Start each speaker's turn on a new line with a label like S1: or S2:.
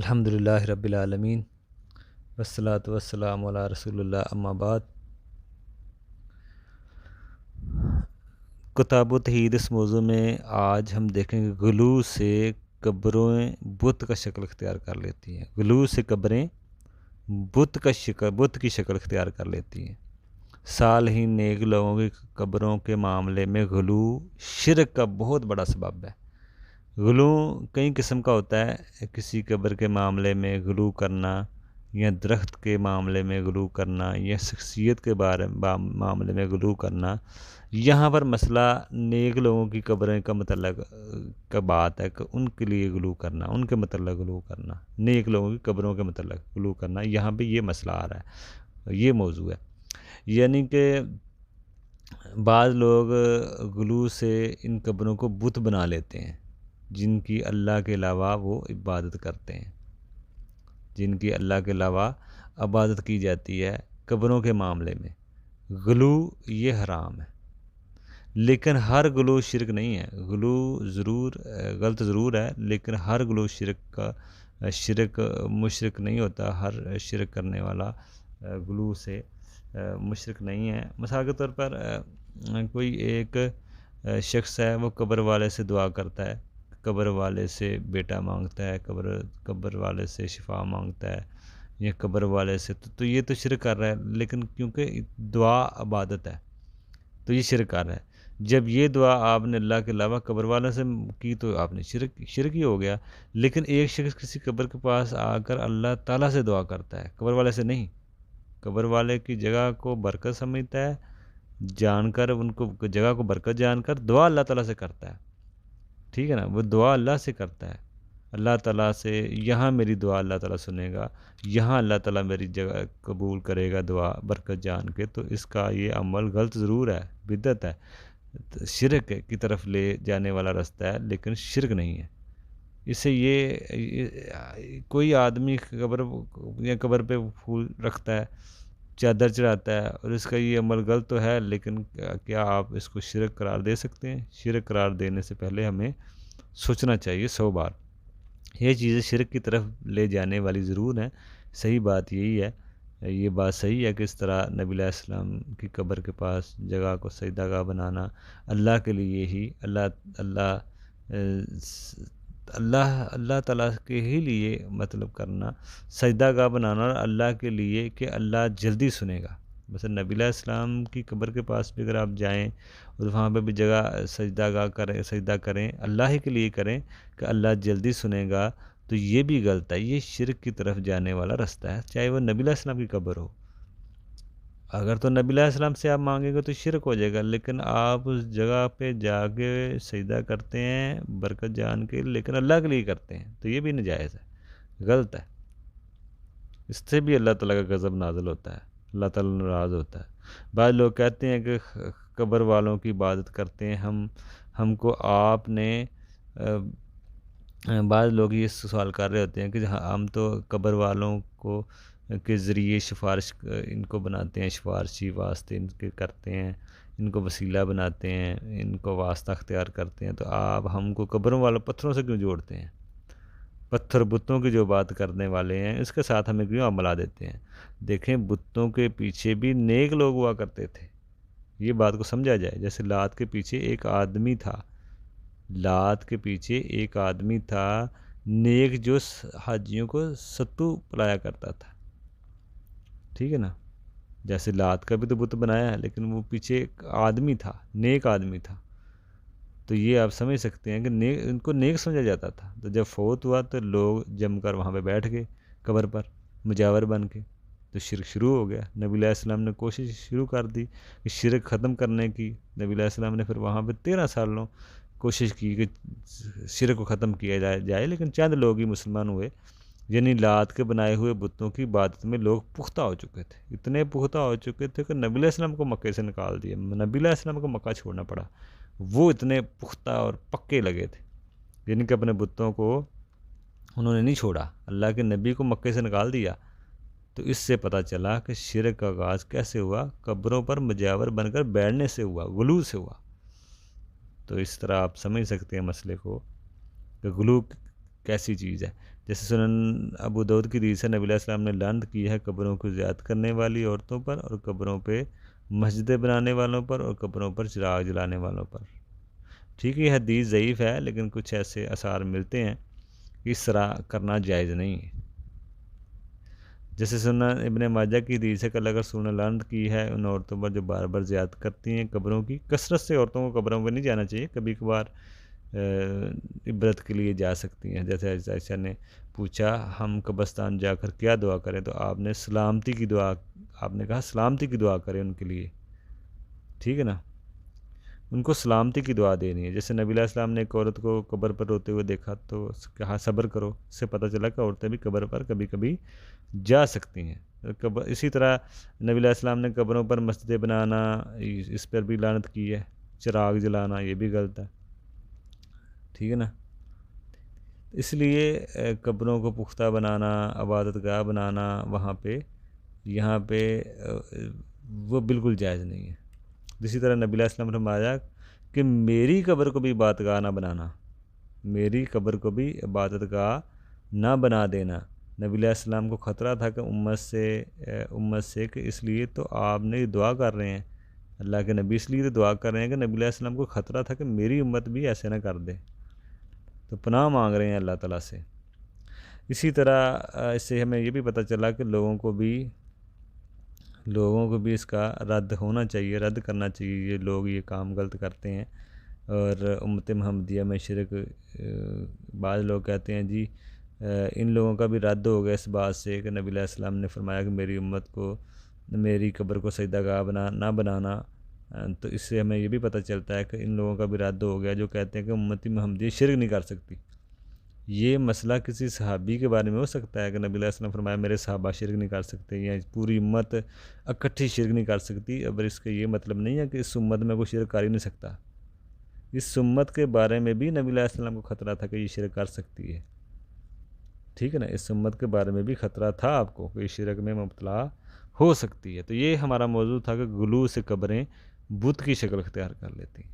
S1: الحمدللہ رب العالمین والصلاۃ والسلام علی رسول اللہ اما بعد۔ کتاب و توحید اس موضوع میں آج ہم دیکھیں گے غلو سے قبریں بت کا شکل اختیار کر لیتی ہیں۔ غلو سے قبریں بت کی شکل اختیار کر لیتی ہیں۔ سال ہی نیک لوگوں کی قبروں کے معاملے میں غلو شرک کا بہت بڑا سبب ہے۔ غلو کئی قسم کا ہوتا ہے، کسی قبر کے معاملے میں غلو کرنا، یا درخت کے معاملے میں غلو کرنا، یا شخصیت کے معاملے میں غلو کرنا۔ یہاں پر مسئلہ نیک لوگوں کی قبریں کا متعلق کا بات ہے کہ ان کے لیے غلو کرنا، ان کے متعلق غلو کرنا، نیک لوگوں کی قبروں کے متعلق غلو کرنا، یہاں پہ یہ مسئلہ آ رہا ہے، یہ موضوع ہے۔ یعنی کہ بعض لوگ غلو سے ان قبروں کو بت بنا لیتے ہیں جن کی اللہ کے علاوہ وہ عبادت کرتے ہیں، جن کی اللہ کے علاوہ عبادت کی جاتی ہے۔ قبروں کے معاملے میں غلو یہ حرام ہے، لیکن ہر غلو شرک نہیں ہے۔ غلو ضرور غلط ضرور ہے، لیکن ہر غلو شرک مشرک نہیں ہوتا۔ ہر شرک کرنے والا غلو سے مشرک نہیں ہے۔ مثال کے طور پر کوئی ایک شخص ہے، وہ قبر والے سے دعا کرتا ہے، قبر والے سے بیٹا مانگتا ہے، قبر والے سے شفا مانگتا ہے، یا قبر والے سے تو یہ تو شرک کر رہا ہے، لیکن کیونکہ دعا عبادت ہے تو یہ شرک کر رہا ہے۔ جب یہ دعا آپ نے اللہ کے علاوہ قبر والے سے کی تو آپ نے شرک ہی ہو گیا۔ لیکن ایک شخص کسی قبر کے پاس آ کر اللہ تعالیٰ سے دعا کرتا ہے، قبر والے سے نہیں، قبر والے کی جگہ کو برکت سمجھتا ہے، جان کر ان کو جگہ کو برکت جان کر دعا اللہ تعالیٰ سے کرتا ہے، ٹھیک ہے نا، وہ دعا اللہ سے کرتا ہے، اللہ تعالیٰ سے یہاں میری دعا اللہ تعالیٰ سنے گا، یہاں اللہ تعالیٰ میری جگہ قبول کرے گا دعا برکت جان کے، تو اس کا یہ عمل غلط ضرور ہے، بدعت ہے، شرک کی طرف لے جانے والا رستہ ہے، لیکن شرک نہیں ہے۔ اس سے یہ کوئی آدمی قبر پہ پھول رکھتا ہے، چادر چڑھاتا ہے، اور اس کا یہ عمل غلط تو ہے، لیکن کیا آپ اس کو شرک قرار دے سکتے ہیں؟ شرک قرار دینے سے پہلے ہمیں سوچنا چاہیے 100 بار۔ یہ چیزیں شرک کی طرف لے جانے والی ضرور ہیں، صحیح بات یہی ہے، یہ بات صحیح ہے کہ اس طرح نبی علیہ السلام کی قبر کے پاس جگہ کو سجدہ گاہ بنانا اللہ کے لیے ہی، اللہ تعالیٰ کے ہی لیے مطلب کرنا، سجدہ گاہ بنانا اللہ کے لیے کہ اللہ جلدی سنے گا۔ مثلا نبی علیہ السلام کی قبر کے پاس بھی اگر آپ جائیں اور وہاں پہ بھی جگہ سجدہ گاہ کریں، سجدہ کریں، اللہ ہی کے لیے کریں کہ اللہ جلدی سنے گا، تو یہ بھی غلط ہے، یہ شرک کی طرف جانے والا رستہ ہے، چاہے وہ نبی علیہ السلام کی قبر ہو۔ اگر تو نبی علیہ السلام سے آپ مانگیں گے تو شرک ہو جائے گا، لیکن آپ اس جگہ پہ جا کے سجدہ کرتے ہیں برکت جان کے، لیکن اللہ کے لیے کرتے ہیں، تو یہ بھی ناجائز ہے، غلط ہے۔ اس سے بھی اللہ تعالیٰ کا غضب نازل ہوتا ہے، اللہ تعالیٰ ناراض ہوتا ہے۔ بعض لوگ کہتے ہیں کہ قبر والوں کی عبادت کرتے ہیں ہم کو آپ نے بعض لوگ یہ سوال کر رہے ہوتے ہیں کہ ہم تو قبر والوں کو کے ذریعے سفارش ان کو بناتے ہیں، سفارشی واسطے ان کے کرتے ہیں، ان کو وسیلہ بناتے ہیں، ان کو واسطہ اختیار کرتے ہیں، تو آپ ہم کو قبروں والوں پتھروں سے کیوں جوڑتے ہیں؟ پتھر بتوں کی جو بات کرنے والے ہیں اس کے ساتھ ہمیں کیوں ملا دیتے ہیں؟ دیکھیں، بتوں کے پیچھے بھی نیک لوگ ہوا کرتے تھے، یہ بات کو سمجھا جائے۔ جیسے لات کے پیچھے ایک آدمی تھا، لات کے پیچھے ایک آدمی تھا نیک، جو حاجیوں کو ستو پلایا کرتا تھا، ٹھیک ہے نا۔ جیسے لات کا بھی تو بت بنایا ہے، لیکن وہ پیچھے ایک آدمی تھا، نیک آدمی تھا، تو یہ آپ سمجھ سکتے ہیں کہ ان کو نیک سمجھا جاتا تھا۔ تو جب فوت ہوا تو لوگ جم کر وہاں پہ بیٹھ گئے قبر پر مجاور بن کے، تو شرک شروع ہو گیا۔ نبی علیہ السلام نے کوشش شروع کر دی کہ شرک ختم کرنے کی۔ نبی علیہ السلام نے پھر وہاں پہ 13 سالوں کوشش کی کہ شرک کو ختم کیا جائے، لیکن چند لوگ ہی مسلمان ہوئے۔ یعنی لات کے بنائے ہوئے بتوں کی عبادت میں لوگ پختہ ہو چکے تھے، اتنے پختہ ہو چکے تھے کہ نبی علیہ السلام کو مکے سے نکال دیا، نبی علیہ السلام کو مکہ چھوڑنا پڑا، وہ اتنے پختہ اور پکے لگے تھے، یعنی کہ اپنے بتوں کو انہوں نے نہیں چھوڑا، اللہ کے نبی کو مکے سے نکال دیا۔ تو اس سے پتہ چلا کہ شرک کا آغاز کیسے ہوا، قبروں پر مجاور بن کر بیٹھنے سے ہوا، غلو سے ہوا۔ تو اس طرح آپ سمجھ سکتے ہیں مسئلے کو کہ غلو کیسی چیز ہے. جیسے سنن ابو داؤد کی حدیث ہے، نبی علیہ السلام نے لعنت کی ہے قبروں کو زیارت کرنے والی عورتوں پر، اور قبروں پہ مسجدیں بنانے والوں پر، اور قبروں پر چراغ جلانے والوں پر. ٹھیک ہے، یہ حدیث ضعیف ہے، لیکن کچھ ایسے آثار ملتے ہیں کہ اس طرح کرنا جائز نہیں ہے. جیسے سنن ابن ماجہ کی حدیث ہے کہ اللہ کا رسول نے لعنت کی ہے ان عورتوں پر جو بار بار زیارت کرتی ہیں قبروں کی. کثرت سے عورتوں کو قبروں پہ نہیں جانا چاہیے، کبھی کبھار عبرت کے لیے جا سکتی ہیں. جیسے عائشہ نے پوچھا ہم قبرستان جا کر کیا دعا کریں، تو آپ نے سلامتی کی دعا، آپ نے کہا سلامتی کی دعا کریں ان کے لیے. ٹھیک ہے نا، ان کو سلامتی کی دعا دینی ہے. جیسے نبی علیہ السلام نے ایک عورت کو قبر پر روتے ہوئے دیکھا تو کہا صبر کرو. اس سے پتہ چلا کہ عورتیں بھی قبر پر کبھی کبھی جا سکتی ہیں. اسی طرح نبی علیہ السلام نے قبروں پر مسجدیں بنانا، اس پر بھی لعنت کی ہے. چراغ جلانا یہ بھی غلط ہے. ٹھیک ہے نا، اس لیے قبروں کو پختہ بنانا، عبادت گاہ بنانا وہاں پہ، یہاں پہ وہ بالکل جائز نہیں ہے. اسی طرح نبی علیہ السلام نے فرمایا کہ میری قبر کو بھی عبادت گاہ نہ بنانا، میری قبر کو بھی عبادت گاہ نہ بنا دینا. نبی علیہ السلام کو خطرہ تھا کہ امت سے کہ اس لیے تو آپ نے دعا کر رہے ہیں، اللہ کے نبی اس لیے تو دعا کر رہے ہیں کہ نبی علیہ السلام کو خطرہ تھا کہ میری امت بھی ایسے نہ کر دے، تو پناہ مانگ رہے ہیں اللہ تعالیٰ سے. اسی طرح اس سے ہمیں یہ بھی پتہ چلا کہ لوگوں کو بھی اس کا رد ہونا چاہیے، رد کرنا چاہیے. یہ لوگ یہ کام غلط کرتے ہیں. اور امت محمدیہ میں شرک، بعض لوگ کہتے ہیں جی ان لوگوں کا بھی رد ہو گیا اس بات سے کہ نبی علیہ السلام نے فرمایا کہ میری امت کو میری قبر کو سجدہ گاہ نہ بنانا. تو اس سے ہمیں یہ بھی پتہ چلتا ہے کہ ان لوگوں کا بھی رد ہو گیا جو کہتے ہیں کہ امت محمدیہ شرک نہیں کر سکتی. یہ مسئلہ کسی صحابی کے بارے میں ہو سکتا ہے کہ نبی علیہ السلام فرمایا میرے صحابہ شرک نہیں کر سکتے، یا پوری امت اکٹھی شرک نہیں کر سکتی. اب اس کا یہ مطلب نہیں ہے کہ اس امت میں کوئی شرک کر ہی نہیں سکتا. اس امت کے بارے میں بھی نبی علیہ السلام کو خطرہ تھا کہ یہ شرک کر سکتی ہے. ٹھیک ہے نا، اس امت کے بارے میں بھی خطرہ تھا آپ کو کہ شرک میں مبتلا ہو سکتی ہے. تو یہ ہمارا موضوع تھا کہ غلو سے قبریں بت کی شکل اختیار کر لیتی ہیں.